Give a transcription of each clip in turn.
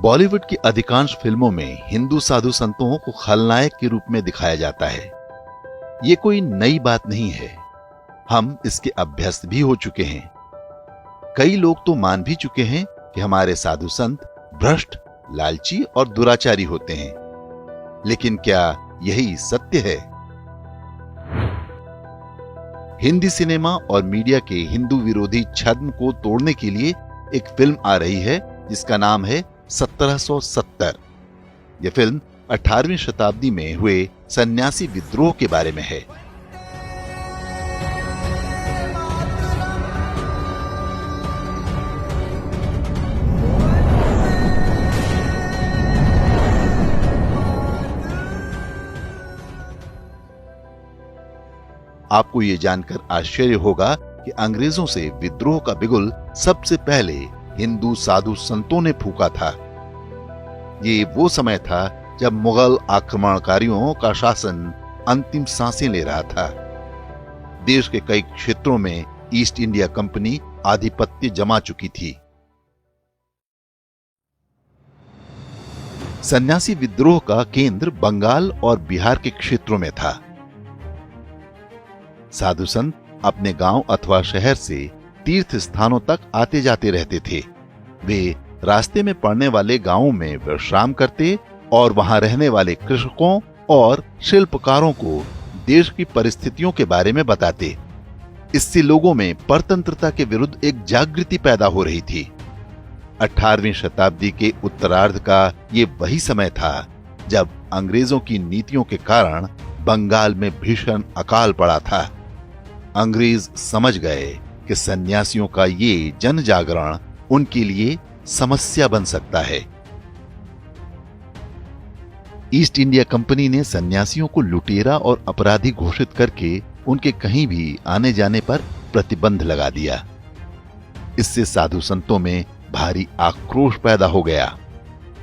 बॉलीवुड की अधिकांश फिल्मों में हिंदू साधु संतों को खलनायक के रूप में दिखाया जाता है। ये कोई नई बात नहीं है, हम इसके अभ्यस्त भी हो चुके हैं। कई लोग तो मान भी चुके हैं कि हमारे साधु संत भ्रष्ट, लालची और दुराचारी होते हैं। लेकिन क्या यही सत्य है? हिंदी सिनेमा और मीडिया के हिंदू विरोधी छद्म को तोड़ने के लिए एक फिल्म आ रही है जिसका नाम है 1770। यह फिल्म 18वीं शताब्दी में हुए सन्यासी विद्रोह के बारे में है। आपको यह जानकर आश्चर्य होगा कि अंग्रेजों से विद्रोह का बिगुल सबसे पहले हिंदू साधु संतों ने फूंका था। ये वो समय था जब मुगल आक्रमणकारियों का शासन अंतिम सांसें ले रहा था। देश के कई क्षेत्रों में ईस्ट इंडिया कंपनी आधिपत्य जमा चुकी थी। सन्यासी विद्रोह का केंद्र बंगाल और बिहार के क्षेत्रों में था। साधु संत अपने गांव अथवा शहर से तीर्थ स्थानों तक आते जाते रहते थे। वे रास्ते में पड़ने वाले गांवों में विश्राम करते और वहां रहने वाले कृषकों और शिल्पकारों को देश की परिस्थितियों के बारे में बताते। इससे लोगों में परतंत्रता के विरुद्ध एक जागृति पैदा हो रही थी। 18वीं शताब्दी के उत्तरार्ध का ये वही समय था जब अंग्रेजों की नीतियों के कारण बंगाल में भीषण अकाल पड़ा था। अंग्रेज समझ गए कि सन्यासियों का ये जन जागरण उनके लिए समस्या बन सकता है। ईस्ट इंडिया कंपनी ने सन्यासियों को लुटेरा और अपराधी घोषित करके उनके कहीं भी आने जाने पर प्रतिबंध लगा दिया। इससे साधु संतों में भारी आक्रोश पैदा हो गया।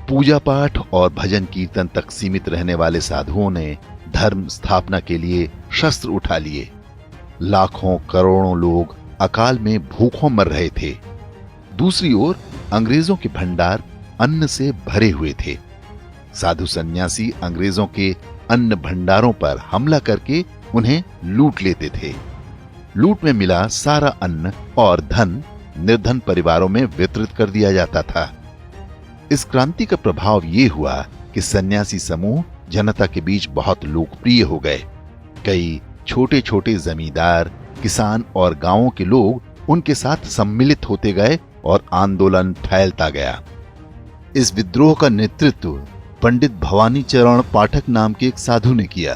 पूजा पाठ और भजन कीर्तन तक सीमित रहने वाले साधुओं ने धर्म स्थापना के लिए शस्त्र उठा लिए। लाखों करोड़ों लोग अकाल में भूखों मर रहे थे। दूसरी ओर अंग्रेजों के भंडार अन्न से भरे हुए थे। साधु सन्यासी अंग्रेजों के अन्न भंडारों पर हमला करके उन्हें लूट लेते थे। लूट में मिला सारा अन्न और धन निर्धन परिवारों में वितरित कर दिया जाता था। इस क्रांति का प्रभाव यह हुआ कि सन्यासी समूह जनता के बीच बहुत लोकप्रिय हो गए। कई छोटे छोटे जमींदार, किसान और गांवों के लोग उनके साथ सम्मिलित होते गए और आंदोलन फैलता गया। इस विद्रोह का नेतृत्व पंडित भवानी चरण पाठक नाम के एक साधु ने किया।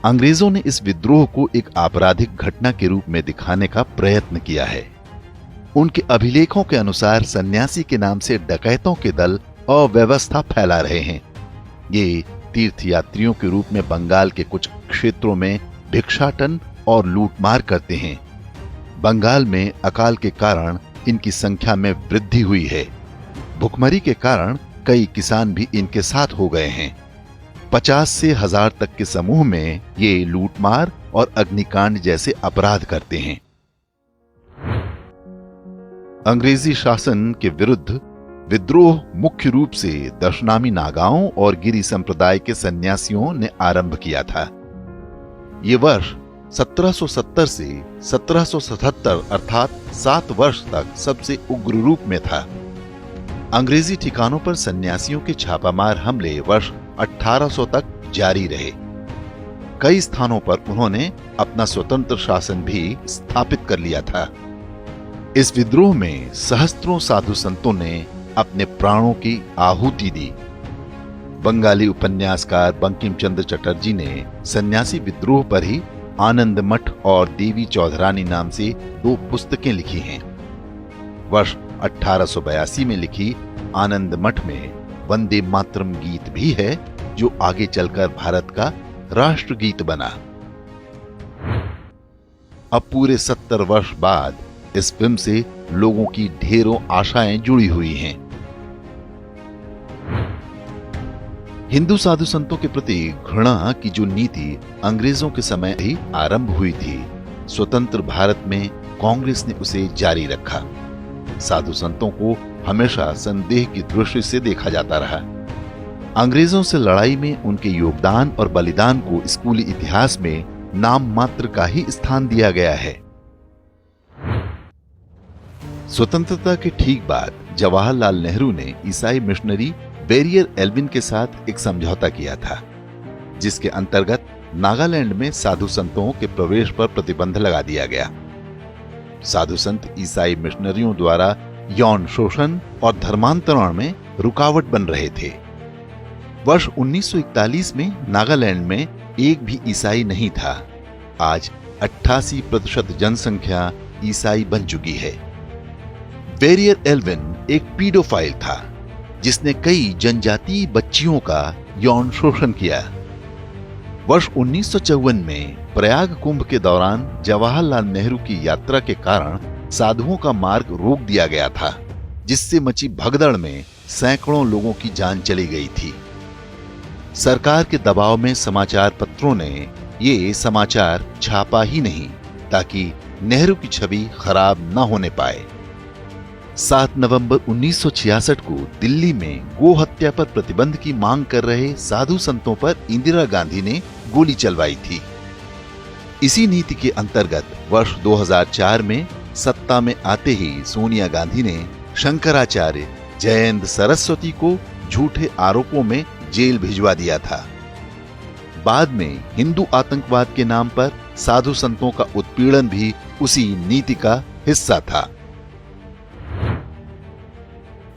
अंग्रेजों ने इस विद्रोह को एक आपराधिक घटना के रूप में दिखाने का प्रयत्न किया है। उनके अभिलेखों के अनुसार सन्यासी के नाम से डकैतों के दल अव्यवस्था फैला रहे हैं। ये तीर्थयात्रियों के रूप में बंगाल के कुछ क्षेत्रों में भिक्षाटन और लूटमार करते हैं। बंगाल में अकाल के कारण इनकी संख्या में वृद्धि हुई है। भुखमरी के कारण कई किसान भी इनके साथ हो गए हैं। 50 से 1000 तक के समूह में ये लूटमार और अग्निकांड जैसे अपराध करते हैं। अंग्रेजी शासन के विरुद्ध विद्रोह मुख्य रूप से दशनामी नागाओं और गिरी संप्रदाय के सन्यासियों ने आरंभ किया था। ये वर्ष 1770 से 1777 अर्थात 7 वर्ष तक सबसे उग्र रूप में था। अंग्रेजी ठिकानों पर सन्यासियों के छापामार हमले वर्ष 1800 तक जारी रहे। कई स्थानों पर उन्होंने अपना स्वतंत्र शासन भी स्थापित कर लिया था। इस विद्रोह में सहस्त्रों साधु संतों ने अपने प्राणों की आहुति दी। बंगाली उपन्यासकार बंकिम चंद्र चटर्जी ने सन्यासी विद्रोह पर ही आनंद मठ और देवी चौधरानी नाम से 2 पुस्तकें लिखी हैं। वर्ष 1882 में लिखी आनंद मठ में वंदे मातरम गीत भी है, जो आगे चलकर भारत का राष्ट्रगीत बना। अब पूरे 70 वर्ष बाद इस फिल्म से लोगों की ढेरों आशाएं जुड़ी हुई हैं। हिंदू साधु संतों के प्रति घृणा की जो नीति अंग्रेजों के समय ही आरंभ हुई थी, स्वतंत्र भारत में कांग्रेस ने उसे जारी रखा। साधु संतों को हमेशा संदेह की दृष्टि से देखा जाता रहा। अंग्रेजों से लड़ाई में उनके योगदान और बलिदान को स्कूली इतिहास में नाम मात्र का ही स्थान दिया गया है। स्वतंत्रता के ठीक बाद जवाहरलाल नेहरू ने ईसाई मिशनरी बैरियर एल्विन के साथ एक समझौता किया था, जिसके अंतर्गत नागालैंड में साधु संतों के प्रवेश पर प्रतिबंध लगा दिया गया। साधु संत ईसाई मिशनरियों द्वारा यौन शोषण और धर्मांतरण में रुकावट बन रहे थे। वर्ष 1941 में नागालैंड में एक भी ईसाई नहीं था। आज 88% जनसंख्या ईसाई बन चुकी है। बैरियर एल्विन एक पीडोफाइल था, जिसने कई जनजातीय बच्चियों का यौन शोषण किया। वर्ष 1954 में प्रयाग कुंभ के दौरान जवाहरलाल नेहरू की यात्रा के कारण साधुओं का मार्ग रोक दिया गया था, जिससे मची भगदड़ में सैकड़ों लोगों की जान चली गई थी। सरकार के दबाव में समाचार पत्रों ने ये समाचार छापा ही नहीं, ताकि नेहरू की छवि खराब न होने पाए। 7 नवंबर 1966 को दिल्ली में गो हत्या पर प्रतिबंध की मांग कर रहे साधु संतों पर इंदिरा गांधी ने गोली चलवाई थी। इसी नीति के अंतर्गत वर्ष 2004 में सत्ता में आते ही सोनिया गांधी ने शंकराचार्य जयेंद्र सरस्वती को झूठे आरोपों में जेल भिजवा दिया था। बाद में हिंदू आतंकवाद के नाम पर साधु संतों का उत्पीड़न भी उसी नीति का हिस्सा था।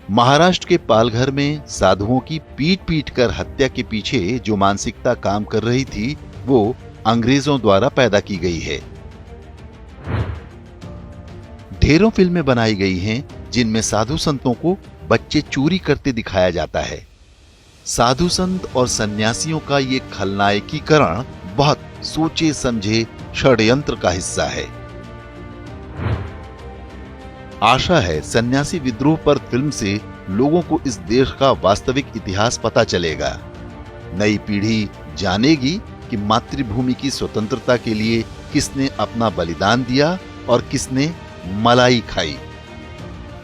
महाराष्ट्र के पालघर में साधुओं की पीट पीट कर हत्या के पीछे जो मानसिकता काम कर रही थी, वो अंग्रेजों द्वारा पैदा की गई है। ढेरों फिल्में बनाई गई हैं, जिनमें साधु संतों को बच्चे चोरी करते दिखाया जाता है। साधु संत और सन्यासियों का ये खलनायकीकरण बहुत सोचे समझे षड्यंत्र का हिस्सा है। आशा है सन्यासी विद्रोह पर फिल्म से लोगों को इस देश का वास्तविक इतिहास पता चलेगा। नई पीढ़ी जानेगी कि मातृभूमि की स्वतंत्रता के लिए किसने अपना बलिदान दिया और किसने मलाई खाई।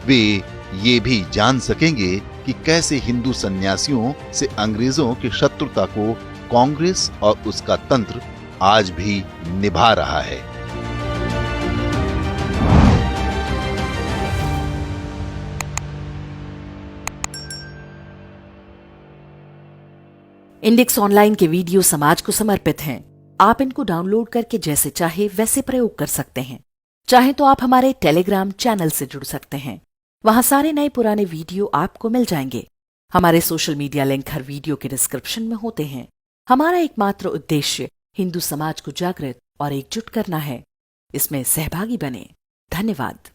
वे ये भी जान सकेंगे कि कैसे हिंदू सन्यासियों से अंग्रेजों की शत्रुता को कांग्रेस और उसका तंत्र आज भी निभा रहा है। इंडेक्स ऑनलाइन के वीडियो समाज को समर्पित हैं। आप इनको डाउनलोड करके जैसे चाहे वैसे प्रयोग कर सकते हैं। चाहे तो आप हमारे टेलीग्राम चैनल से जुड़ सकते हैं। वहां सारे नए पुराने वीडियो आपको मिल जाएंगे। हमारे सोशल मीडिया लिंक हर वीडियो के डिस्क्रिप्शन में होते हैं। हमारा एकमात्र उद्देश्य हिंदू समाज को जागृत और एकजुट करना है। इसमें सहभागी बने। धन्यवाद।